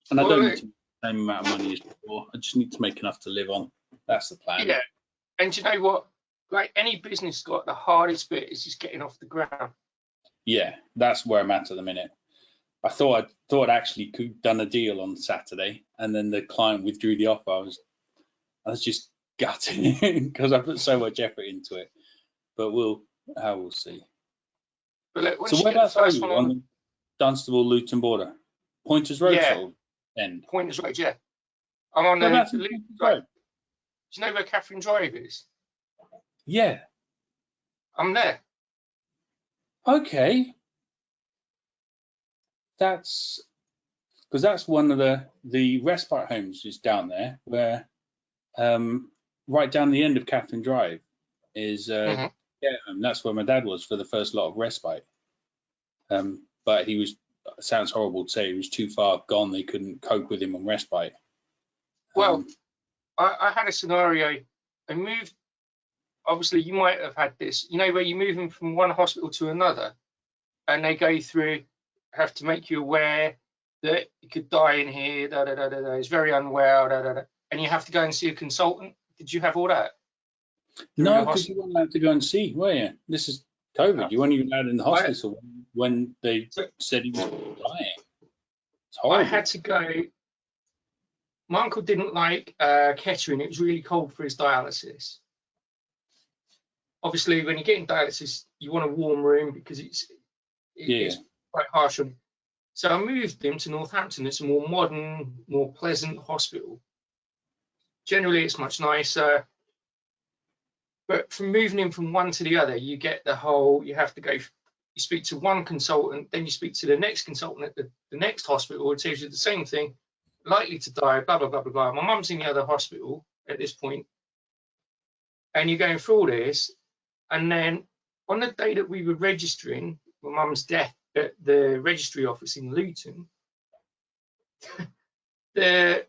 I don't need to make the same amount of money as before. I just need to make enough to live on. That's the plan. Yeah. And you know what? Like any business got, the hardest bit is just getting off the ground. Yeah, that's where I'm at the minute. I thought I'd actually done a deal on Saturday, and then the client withdrew the offer. I was just gutting because I put so much effort into it. But we'll see. But look, so whereabouts are you on the Dunstable Luton border? Pointers Road sort of end. Pointers Road, yeah. I'm on the Luton Road. Do you know where Catherine Drive is? Yeah. I'm there. Okay. That's because that's one of the respite homes is down there, where right down the end of Catherine Drive is that's where my dad was for the first lot of respite. But he was, sounds horrible to say, he was too far gone. They couldn't cope with him on respite. Well, I had a scenario. I moved. Obviously, you might have had this. You know, where you move them from one hospital to another, and they go through, have to make you aware that you could die in here, da, da, da, da, da. He's very unwell, da, da, da. And you have to go and see a consultant. Did you have all that? No, because you weren't allowed to go and see, were you? This is COVID. You weren't even allowed in the hospital when they said he was dying. It's horrible. I had to go. My uncle didn't like Kettering. It was really cold for his dialysis. Obviously, when you're getting dialysis, you want a warm room because it's quite harsh on. So I moved him to Northampton. It's a more modern, more pleasant hospital. Generally, it's much nicer. But from moving him from one to the other, you get the whole, you have to go, you speak to one consultant, then you speak to the next consultant at the next hospital, it tells you the same thing, likely to die, blah, blah, blah, blah, blah. My mum's in the other hospital at this point, and you're going through all this. And then on the day that we were registering my mum's death at the registry office in Luton, the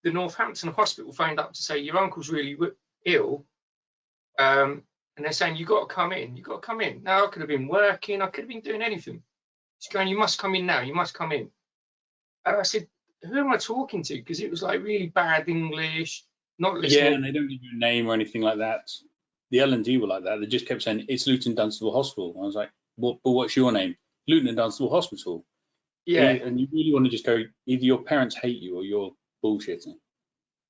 Northampton hospital phoned up to say, your uncle's really ill. And they're saying, you got to come in. You got to come in. Now, I could have been working. I could have been doing anything. She's going, you must come in now. You must come in. And I said, who am I talking to? Because it was like really bad English, not listening. Yeah, and they don't give you a name or anything like that. The L&D were like that. They just kept saying, it's Luton Dunstable Hospital. I was like, but what's your name? Luton and Dunstable Hospital. Yeah. And you really want to just go, either your parents hate you or you're bullshitting.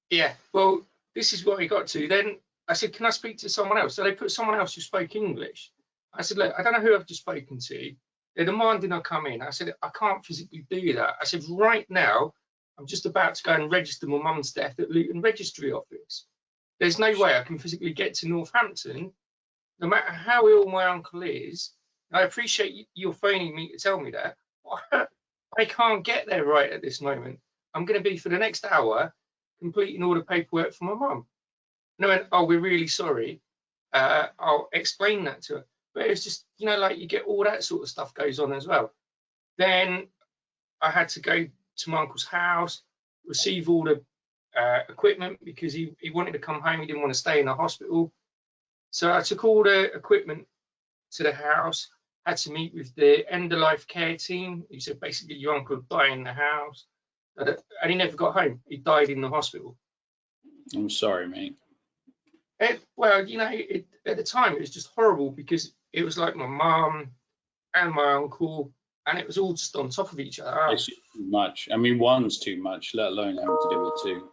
Yeah. Well, this is what we got to. Then I said, can I speak to someone else? So they put someone else who spoke English. I said, look, I don't know who I've just spoken to. They're demanding I come in. I said, I can't physically do that. I said, right now, I'm just about to go and register my mum's death at Luton Registry Office. There's no way I can physically get to Northampton, no matter how ill my uncle is. I appreciate you phoning me to tell me that. I can't get there right at this moment. I'm going to be for the next hour completing all the paperwork for my mum. And I went, oh, we're really sorry. I'll explain that to her. But it's just, you know, like you get all that sort of stuff goes on as well. Then I had to go to my uncle's house, receive all the equipment because he wanted to come home. He didn't want to stay in the hospital. So I took all the equipment to the house, had to meet with the end-of-life care team. He said, basically, your uncle died in the house. And he never got home. He died in the hospital. I'm sorry, mate. Well, you know, at the time, it was just horrible because it was like my mum and my uncle, and it was all just on top of each other. It's too much. I mean, one's too much, let alone having to do with two.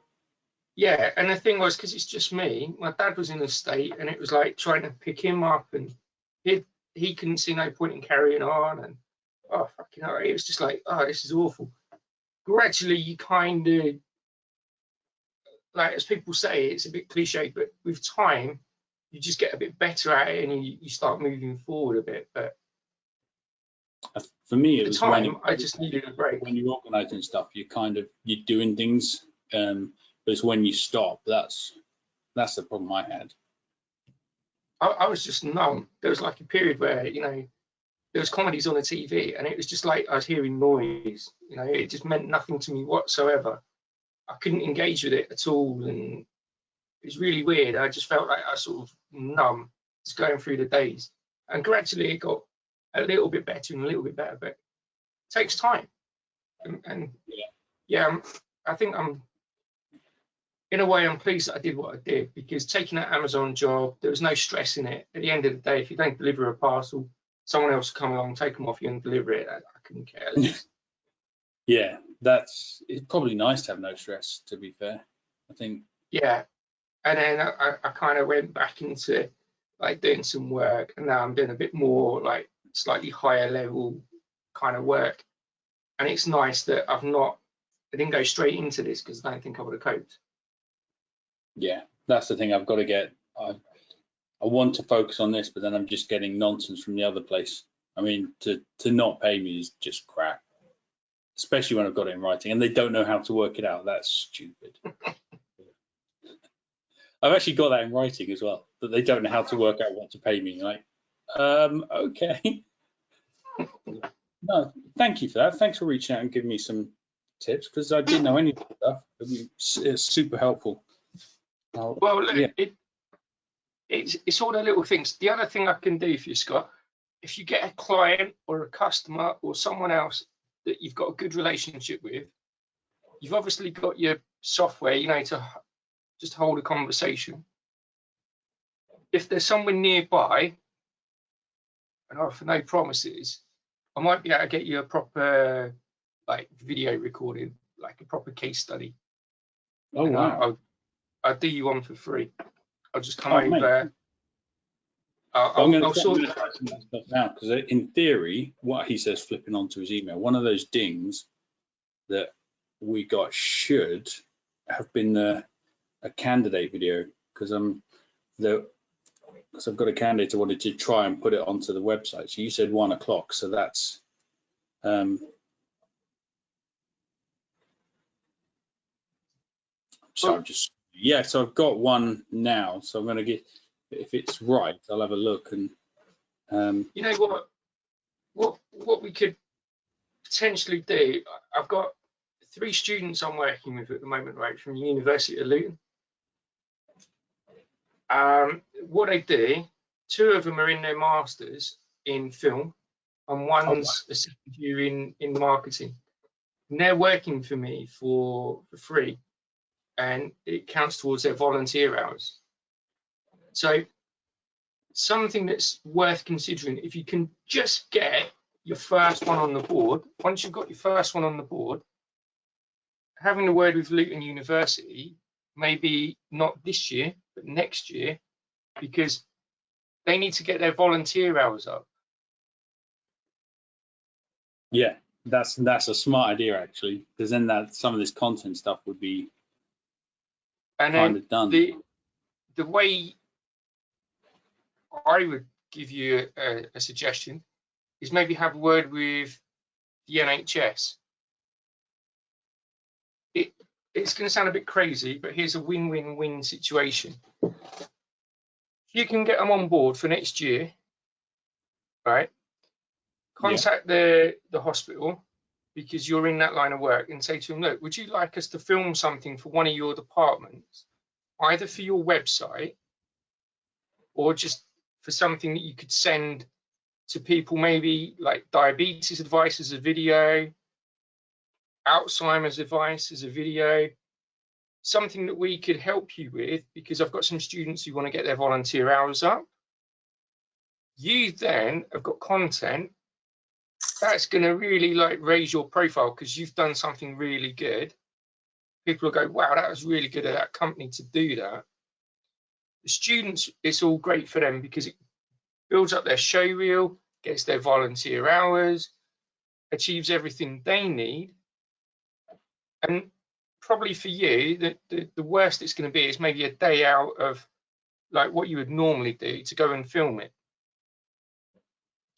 Yeah, and the thing was, because it's just me, my dad was in a state, and it was like trying to pick him up, and he couldn't see no point in carrying on, and oh, fucking hell, it was just like, oh, this is awful. Gradually, you kind of, like, as people say, it's a bit cliche, but with time, you just get a bit better at it, and you start moving forward a bit. But for me, it was time, I just needed a break. When you're organising stuff, you're doing things, but it's when you stop that's the problem I had. I was just numb. There was like a period where, you know, there was comedies on the TV, and it was just like I was hearing noise. You know, it just meant nothing to me whatsoever. I couldn't engage with it at all, and it was really weird. I just felt like I was sort of numb, just going through the days. And gradually it got a little bit better and a little bit better, but it takes time. And yeah, I think in a way, I'm pleased that I did what I did, because taking that Amazon job, there was no stress in it. At the end of the day, if you don't deliver a parcel, someone else will come along, take them off you and deliver it. I couldn't care less. Yeah, it's probably nice to have no stress, to be fair, I think. Yeah, and then I kind of went back into like doing some work, and now I'm doing a bit more like slightly higher level kind of work. And it's nice that I didn't go straight into this, because I don't think I would have coped. Yeah, that's the thing. I've got to get. I want to focus on this, but then I'm just getting nonsense from the other place. I mean, to not pay me is just crap, especially when I've got it in writing and they don't know how to work it out. That's stupid. I've actually got that in writing as well, that they don't know how to work out what to pay me. Like, okay. No, thank you for that. Thanks for reaching out and giving me some tips, because I didn't know any of that stuff. It's super helpful. Well, look, it's all the little things. The other thing I can do for you, Scott, if you get a client or a customer or someone else that you've got a good relationship with. You've obviously got your software, you know, to just hold a conversation. If there's someone nearby, and I offer no promises, I might be able to get you a proper like video recording, like a proper case study. Oh, and wow. I'll do you one for free. I'll just come Oh, mate. over. I'm going to sort try some of that stuff out, because in theory, what he says flipping onto his email, one of those dings that we got should have been a candidate video, because I've got a candidate who wanted to try and put it onto the website. So you said 1 o'clock, so that's so so I've got one now, so I'm going to get, if it's right, I'll have a look. And you know what we could potentially do. I've got 3 students I'm working with at the moment, right, from the University of Luton. What they do, 2 of them are in their masters in film, and one's a second year in marketing. And they're working for me for free, and it counts towards their volunteer hours. So something that's worth considering, if you can just get your first one on the board. Once you've got your first one on the board, having a word with Luton University, maybe not this year, but next year, because they need to get their volunteer hours up. Yeah, that's a smart idea, actually, because then that some of this content stuff would be kind of done. The way I would give you a suggestion is maybe have a word with the NHS. It's going to sound a bit crazy, but here's a win-win-win situation. If you can get them on board for next year, right? Contact the hospital, because you're in that line of work, and say to them, look, would you like us to film something for one of your departments, either for your website or just for something that you could send to people, maybe like diabetes advice as a video, Alzheimer's advice as a video, something that we could help you with, because I've got some students who want to get their volunteer hours up. You then have got content that's going to really like raise your profile, because you've done something really good. People will go, wow, that was really good of that company to do that. The students, it's all great for them because it builds up their show reel, gets their volunteer hours, achieves everything they need. And probably for you, the worst it's going to be is maybe a day out of like what you would normally do to go and film it.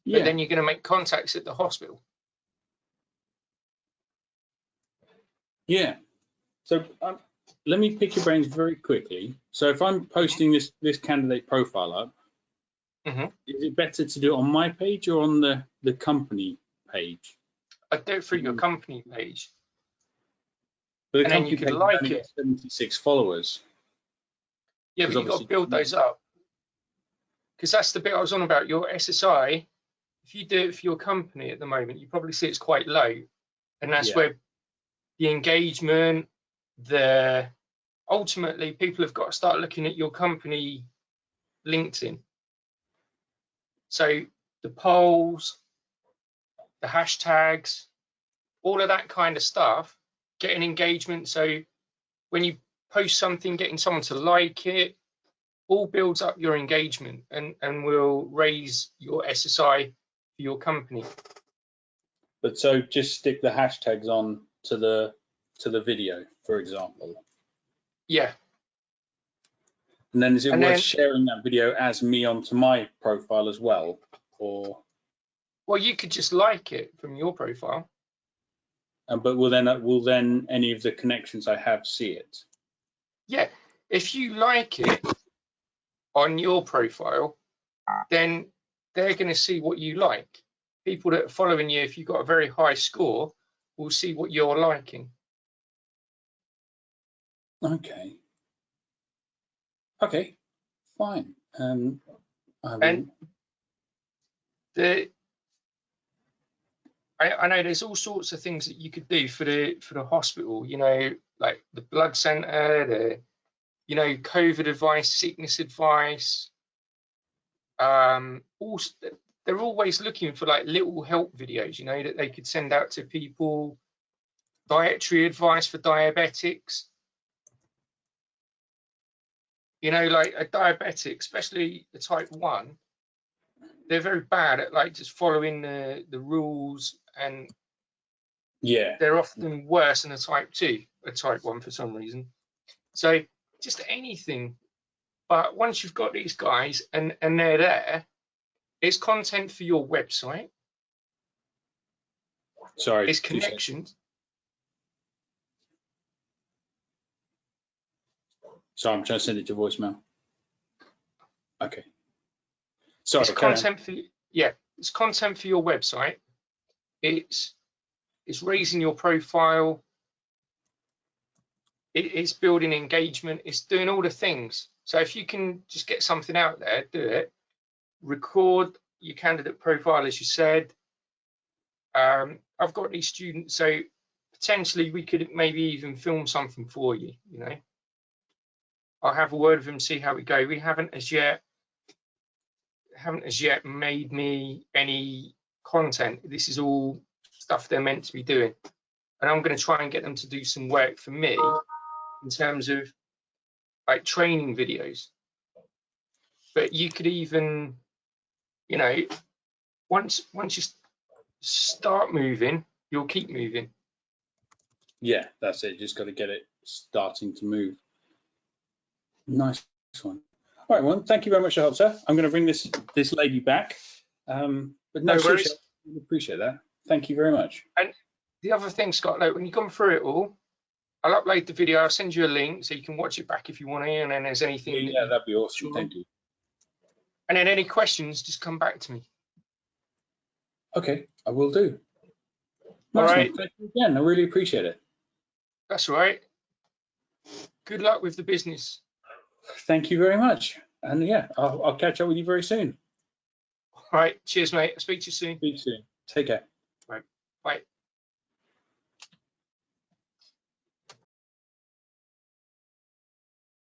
But then you're going to make contacts at the hospital. Yeah. So let me pick your brains very quickly. So if I'm posting this candidate profile up, is it better to do it on my page or on the company page? I'd do it through your company page. But the company page only got 76 followers. Yeah, but you've got to build those up. Because that's the bit I was on about. Your SSI, if you do it for your company at the moment, you probably see it's quite low. And that's where the engagement, ultimately people have got to start looking at your company LinkedIn. So the polls, the hashtags, all of that kind of stuff, getting engagement. So when you post something, getting someone to like it, all builds up your engagement and will raise your SSI for your company. But so just stick the hashtags on to the video, for example. Yeah. And then is it worth sharing that video as me onto my profile as well, or? Well, you could just like it from your profile. But will then any of the connections I have see it? Yeah, if you like it on your profile, then they're going to see what you like. People that are following you, if you've got a very high score, will see what you're liking. Okay. Okay, fine. And I know there's all sorts of things that you could do for the hospital, you know, like the blood center, the, you know, COVID advice, sickness advice. Also, they're always looking for like little help videos, you know, that they could send out to people. Dietary advice for diabetics. You know, like a diabetic, especially the type 1, they're very bad at like just following the rules, and Yeah. they're often worse than a type 2, a type 1 for some reason. So just anything. But once you've got these guys and they're there, it's content for your website. Sorry. It's connections. So I'm trying to send it to voicemail. Okay. Sorry. It's content for, yeah, it's content for your website. It's raising your profile. It's building engagement. It's doing all the things. So if you can just get something out there, do it. Record your candidate profile, as you said. I've got these students, so potentially we could maybe even film something for you. You know, I'll have a word with them, see how we go. We haven't as yet made me any content. This is all stuff they're meant to be doing, and I'm going to try and get them to do some work for me in terms of like training videos. But you could even, you know, once you start moving, you'll keep moving. Yeah, that's it. Just got to get it starting to move. Nice one. All right, well, thank you very much for your help, sir. I'm going to bring this lady back. But no worries. I appreciate that. Thank you very much. And the other thing, Scott, like when you come through it all, I'll upload the video. I'll send you a link so you can watch it back if you want to. And then there's anything. Yeah, that'd be awesome. Thank you. And then any questions, just come back to me. Okay, I will do. All right. Thank you again. I really appreciate it. That's all right. Good luck with the business. Thank you very much. And yeah, I'll catch up with you very soon. All right. Cheers, mate. I'll speak to you soon. Speak soon. Take care. Right. Bye.